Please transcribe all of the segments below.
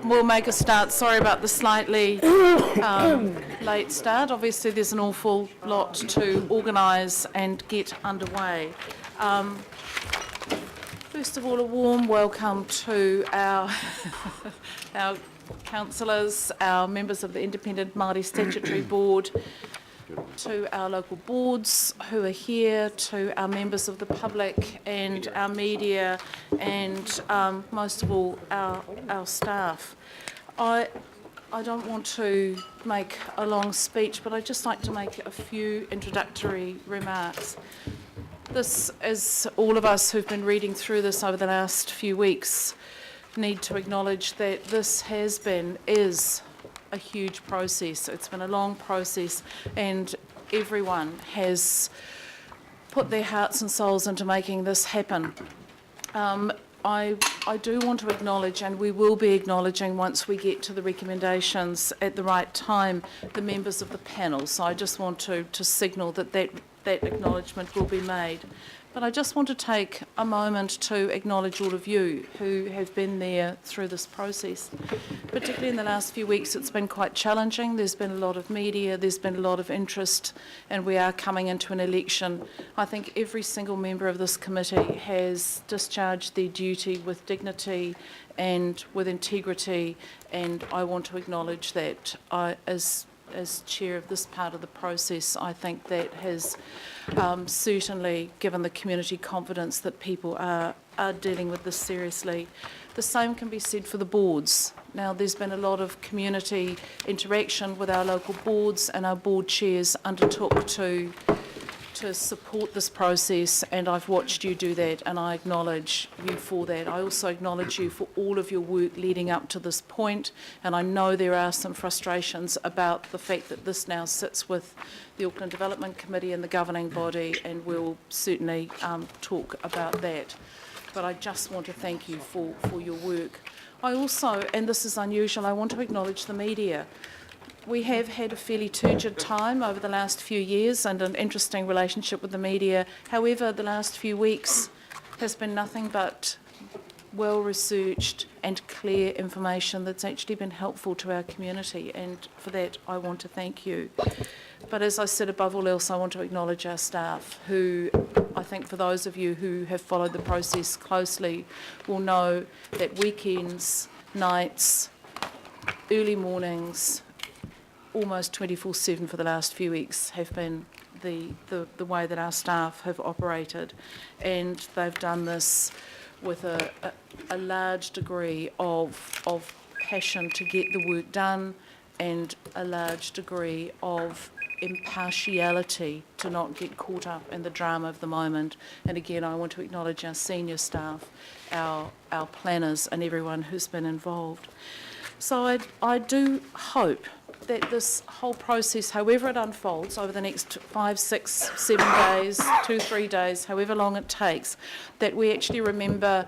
We'll make a start. Sorry about the slightly late start. Obviously, there's an awful lot to organise and get underway. First of all, a warm welcome to our our councillors, our members of the Independent Māori Statutory Board, to our local boards who are here, to our members of the public and our media, and most of all our staff. I don't want to make a long speech, but I'd just like to make a few introductory remarks. This, as all of us who've been reading through this over the last few weeks need to acknowledge, that this is a huge process. It's been a long process, and everyone has put their hearts and souls into making this happen. I do want to acknowledge, and we will be acknowledging once we get to the recommendations at the right time, the members of the panel. So I just want to signal that acknowledgement will be made. But I just want to take a moment to acknowledge all of you who have been there through this process. Particularly in the last few weeks, it's been quite challenging. There's been a lot of media, there's been a lot of interest, and we are coming into an election. I think every single member of this committee has discharged their duty with dignity and with integrity, and I want to acknowledge that as chair of this part of the process, I think that has certainly given the community confidence that people are dealing with this seriously. The same can be said for the boards. Now, there's been a lot of community interaction with our local boards, and our board chairs undertook to support this process, and I've watched you do that, and I acknowledge you for that. I also acknowledge you for all of your work leading up to this point, and I know there are some frustrations about the fact that this now sits with the Auckland Development Committee and the governing body, and we'll certainly talk about that. But I just want to thank you for your work. I also, and this is unusual, I want to acknowledge the media. We have had a fairly turgid time over the last few years and an interesting relationship with the media. However, the last few weeks has been nothing but well-researched and clear information that's actually been helpful to our community, and for that I want to thank you. But as I said, above all else, I want to acknowledge our staff, who I think for those of you who have followed the process closely will know that weekends, nights, early mornings, almost 24/7 for the last few weeks have been the way that our staff have operated, and they've done this with a large degree of passion to get the work done, and a large degree of impartiality to not get caught up in the drama of the moment. And again, I want to acknowledge our senior staff, our planners, and everyone who's been involved. So I do hope that this whole process, however it unfolds over the next 5, 6, 7 days, 2, 3 days, however long it takes, that we actually remember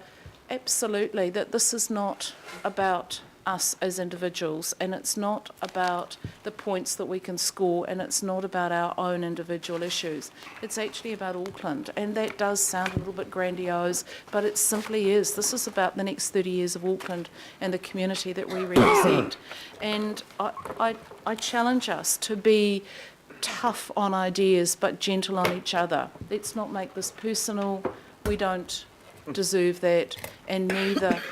absolutely that this is not about us as individuals, and it's not about the points that we can score, and it's not about our own individual issues. It's actually about Auckland, and that does sound a little bit grandiose, but it simply is. This is about the next 30 years of Auckland and the community that we represent. And I challenge us to be tough on ideas but gentle on each other. Let's not make this personal. We don't deserve that, and neither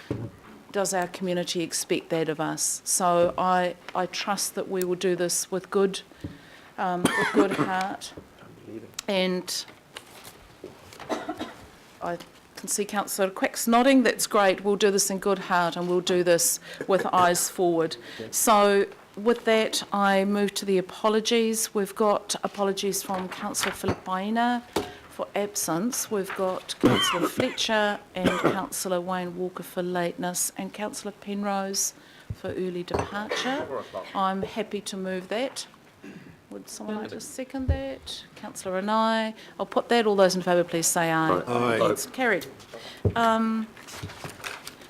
does our community expect that of us. So I trust that we will do this with good heart, and I can see Councillor Quicks nodding. That's great. We'll do this in good heart, and we'll do this with eyes forward. So with that, I move to the apologies. We've got apologies from Councillor Filipaina for absence. We've got Councillor Fletcher and Councillor Wayne Walker for lateness, and Councillor Penrose for early departure. I'm happy to move that. Would someone like to second that? Councillor and I. I'll put that. All those in favour, please say aye. Aye. It's carried.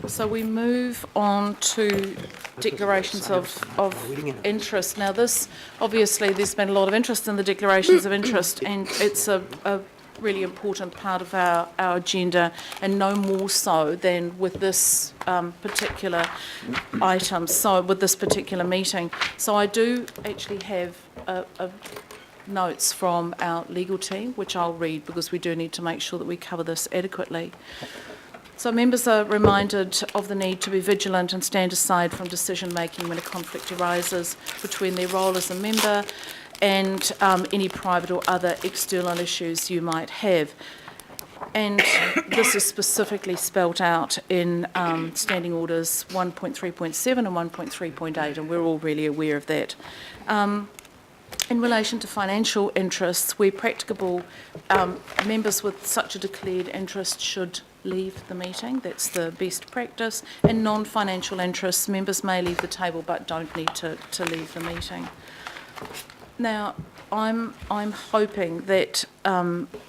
So we move on to declarations of interest. Now this, obviously, there's been a lot of interest in the declarations of interest, and it's a really important part of our agenda, and no more so than with this particular item, so with this particular meeting. So I do actually have notes from our legal team, which I'll read because we do need to make sure that we cover this adequately. So members are reminded of the need to be vigilant and stand aside from decision making when a conflict arises between their role as a member and any private or other external issues you might have. And this is specifically spelt out in Standing Orders 1.3.7 and 1.3.8, and we're all really aware of that. In relation to financial interests, where practicable, members with such a declared interest should leave the meeting. That's the best practice. And non-financial interests, members may leave the table but don't need to leave the meeting. Now, I'm hoping that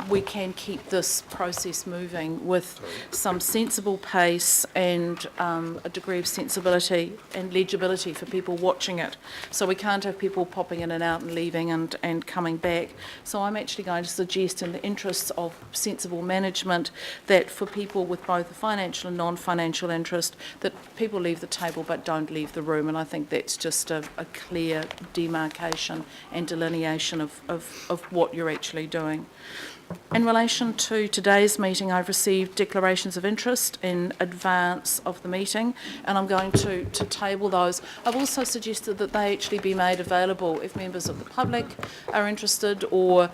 we can keep this process moving with some sensible pace and a degree of sensibility and legibility for people watching it. So we can't have people popping in and out and leaving and coming back. So I'm actually going to suggest, in the interests of sensible management, that for people with both a financial and non-financial interest, that people leave the table but don't leave the room. And I think that's just a clear demarcation and delineation of what you're actually doing. In relation to today's meeting, I've received declarations of interest in advance of the meeting, and I'm going to table those. I've also suggested that they actually be made available if members of the public are interested, or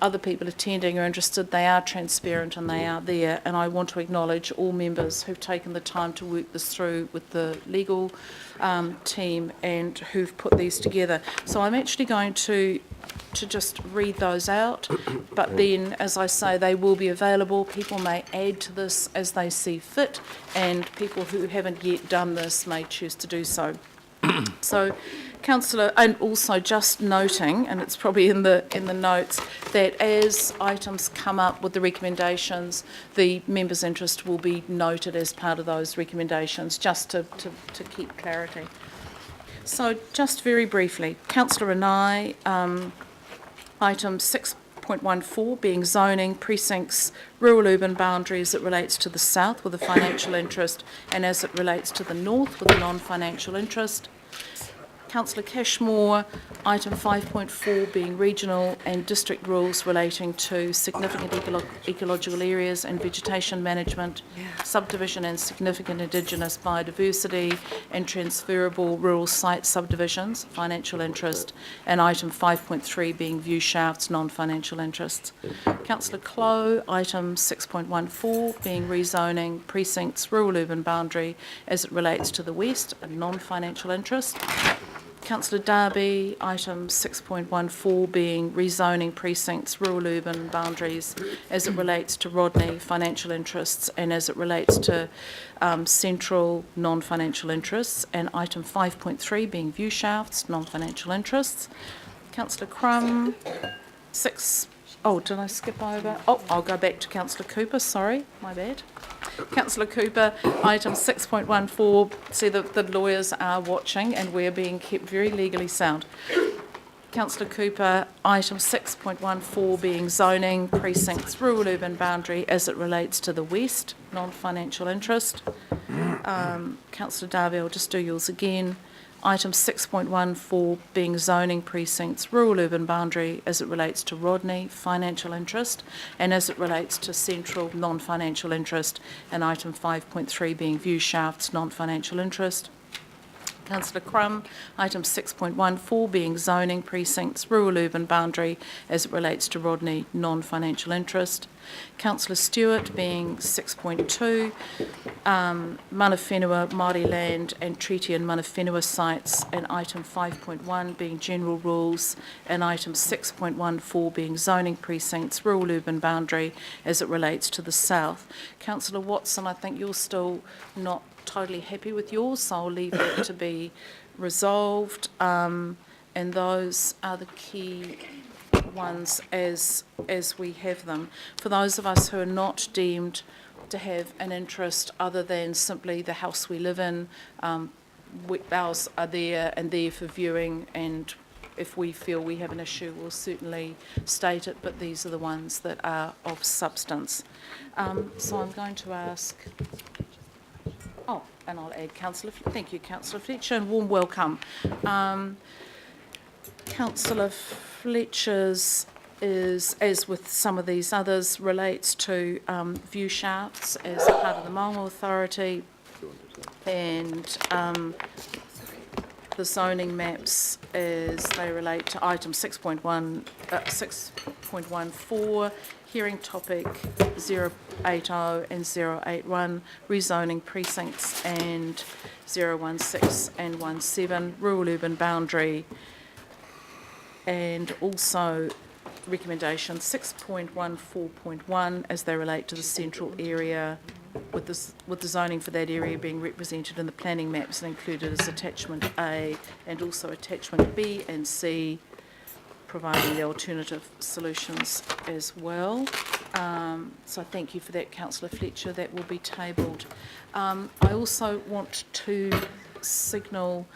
other people attending are interested. They are transparent and they are there, and I want to acknowledge all members who've taken the time to work this through with the legal team and who've put these together. So I'm actually going to just read those out, but then, as I say, they will be available. People may add to this as they see fit, and people who haven't yet done this may choose to do so. So, Councillor, and also just noting, and it's probably in the notes, that as items come up with the recommendations, the members' interest will be noted as part of those recommendations, just to keep clarity. So, just very briefly, Councillor and I, item 6.14 being zoning, precincts, rural urban boundaries, it relates to the south with a financial interest, and as it relates to the north with a non-financial interest. Councillor Cashmore, item 5.4 being regional and district rules relating to significant ecological areas and vegetation management, subdivision and significant Indigenous biodiversity and transferable rural site subdivisions, financial interest, and item 5.3 being view shafts, non-financial interests. Councillor Clow, item 6.14 being rezoning, precincts, rural urban boundary as it relates to the west, a non-financial interest. Councillor Darby, item 6.14 being rezoning precincts, rural urban boundaries as it relates to Rodney, financial interests, and as it relates to central non-financial interests, and item 5.3 being view shafts, non-financial interests. Councillor Crum, did I skip over? I'll go back to Councillor Cooper, sorry, my bad. Councillor Cooper, item 6.14, see the lawyers are watching and we're being kept very legally sound. Councillor Cooper, item 6.14 being zoning, precincts, rural urban boundary as it relates to the west, non-financial interest. Councillor Darby, I'll just do yours again. Item 6.14 being zoning, precincts, rural urban boundary as it relates to Rodney, financial interest, and as it relates to central non-financial interest, and item 5.3 being view shafts, non-financial interest. Councillor Crum, item 6.14 being zoning, precincts, rural urban boundary as it relates to Rodney, non-financial interest. Councillor Stewart being 6.2, mana whenua, Māori land and treaty and mana whenua sites, and item 5.1 being general rules, and item 6.14 being zoning precincts, rural urban boundary as it relates to the south. Councillor Watson, I think you're still not totally happy with yours, so I'll leave that to be resolved, and those are the key ones as we have them. For those of us who are not deemed to have an interest other than simply the house we live in, ours are there and there for viewing and if we feel we have an issue, we'll certainly state it, but these are the ones that are of substance. So I'm going to ask, and I'll add thank you, Councillor Fletcher, and warm welcome. Councillor Fletcher's is, as with some of these others, relates to view shafts as part of the Maunga Authority, and the zoning maps as they relate to item 6.14, hearing topic 080 and 081, rezoning precincts, and 016 and 17, rural urban boundary, and also recommendation 6.14.1 as they relate to the central area, with the zoning for that area being represented in the planning maps and included as attachment A, and also attachment B and C, providing the alternative solutions as well. So thank you for that, Councillor Fletcher. That will be tabled. I also want to signal,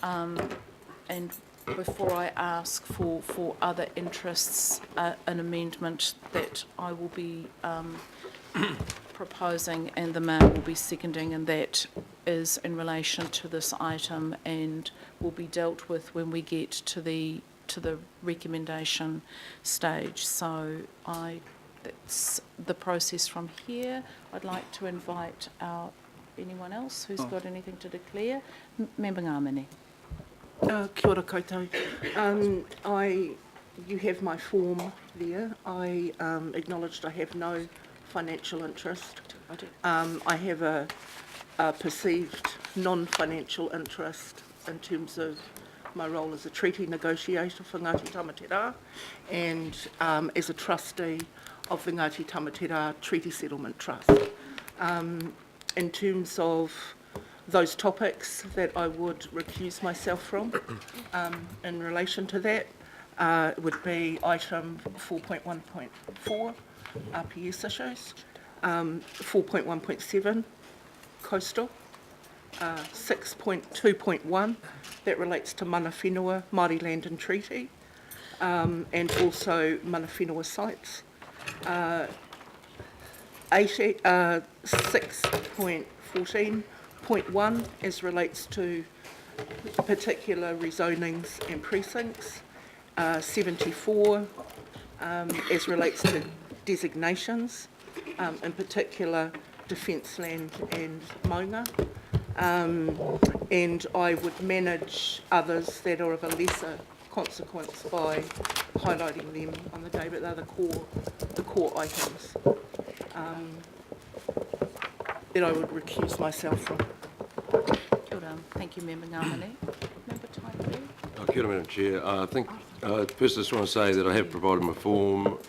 and before I ask for other interests, an amendment that I will be proposing and the Mayor will be seconding, and that is in relation to this item and will be dealt with when we get to the recommendation stage. So that's the process from here. I'd like to invite anyone else who's got anything to declare. Member Ngāmini. Kia ora koutou. You have my form there. I acknowledged I have no financial interest. I have a perceived non-financial interest in terms of my role as a treaty negotiator for Ngāti Tamatera and as a trustee of the Ngāti Tamatera Treaty Settlement Trust. In terms of those topics that I would recuse myself from in relation to that would be item 4.1.4, RPS issues, 4.1.7, coastal, 6.2.1, that relates to mana whenua, Māori land and treaty, and also mana whenua sites, 6.14.1 as relates to particular rezonings and precincts, 74 as relates to designations, in particular defence land and maunga, and I would manage others that are of a lesser consequence by highlighting them on the day, but they're the core items that I would recuse myself from. Kia ora. Thank you, Member Ngāmini. Member Taipei. Kia ora, Madam Chair. I think first I just want to say that I have provided my form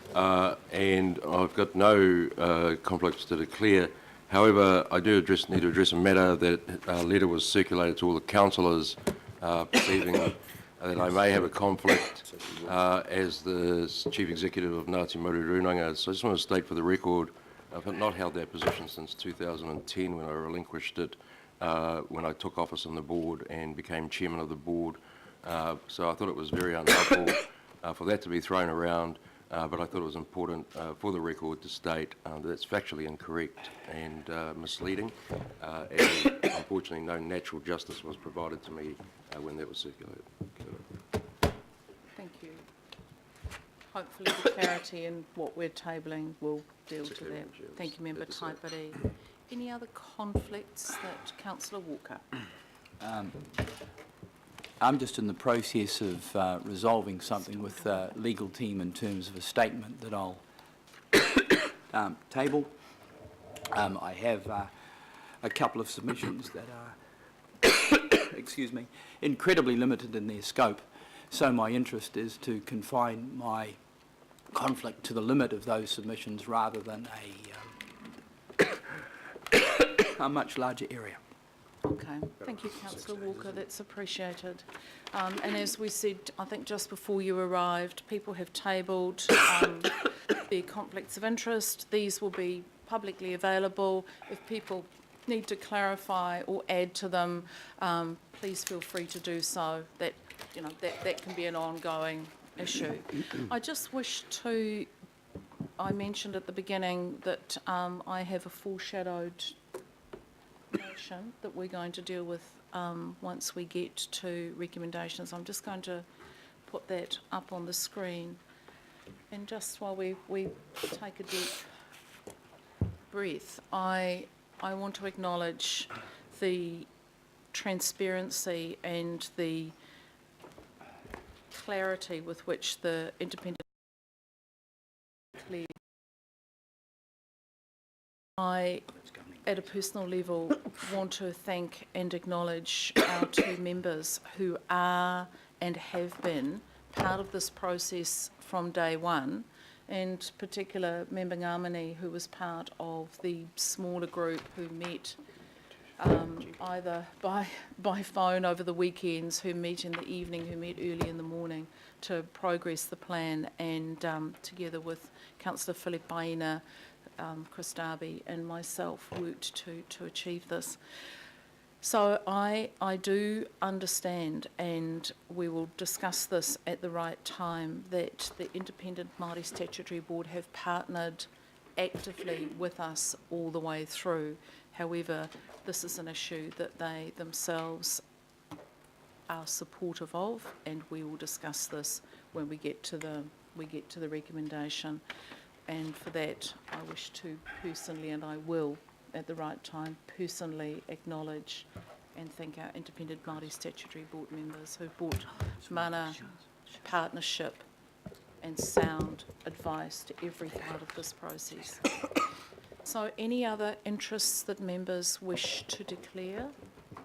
and I've got no conflicts to declare. However, I do need to address a matter that a letter was circulated to all the councillors perceiving that I may have a conflict as the Chief Executive of Ngāti Morirunanga. So I just want to state for the record, I've not held that position since 2010 when I relinquished it, when I took office on the board and became chairman of the board. So I thought it was very unhelpful for that to be thrown around, but I thought it was important for the record to state that it's factually incorrect and misleading, and unfortunately no natural justice was provided to me when that was circulated. Thank you. Hopefully the clarity in what we're tabling will deal to that. Thank you, Member Taipei. Any other conflicts that Councillor Walker? I'm just in the process of resolving something with the legal team in terms of a statement that I'll table. I have a couple of submissions that are, excuse me, incredibly limited in their scope. So my interest is to confine my conflict to the limit of those submissions rather than a much larger area. Okay, thank you, Councillor Walker, that's appreciated. And as we said, I think just before you arrived, people have tabled their conflicts of interest. These will be publicly available. If people need to clarify or add to them, please feel free to do so. That, you know, that can be an ongoing issue. I just wish to, I mentioned at the beginning that I have a foreshadowed motion that we're going to deal with once we get to recommendations. I'm just going to put that up on the screen. And just while we take a deep breath, I want to acknowledge the transparency and the clarity with which the independent clear. I, at a personal level, want to thank and acknowledge our two members who are and have been part of this process from day one, and particular Member Ngamani, who was part of the smaller group who met either by phone over the weekends, who meet in the evening, who meet early in the morning to progress the plan, and together with Councillor Philip Baina, Chris Darby and myself worked to achieve this. So I do understand, and we will discuss this at the right time, that the Independent Māori Statutory Board have partnered actively with us all the way through. However, this is an issue that they themselves are supportive of, and we will discuss this when we get to the recommendation. And for that, I wish to personally, and I will at the right time, personally acknowledge and thank our Independent Māori Statutory Board members who brought mana, partnership and sound advice to every part of this process. So any other interests that members wish to declare?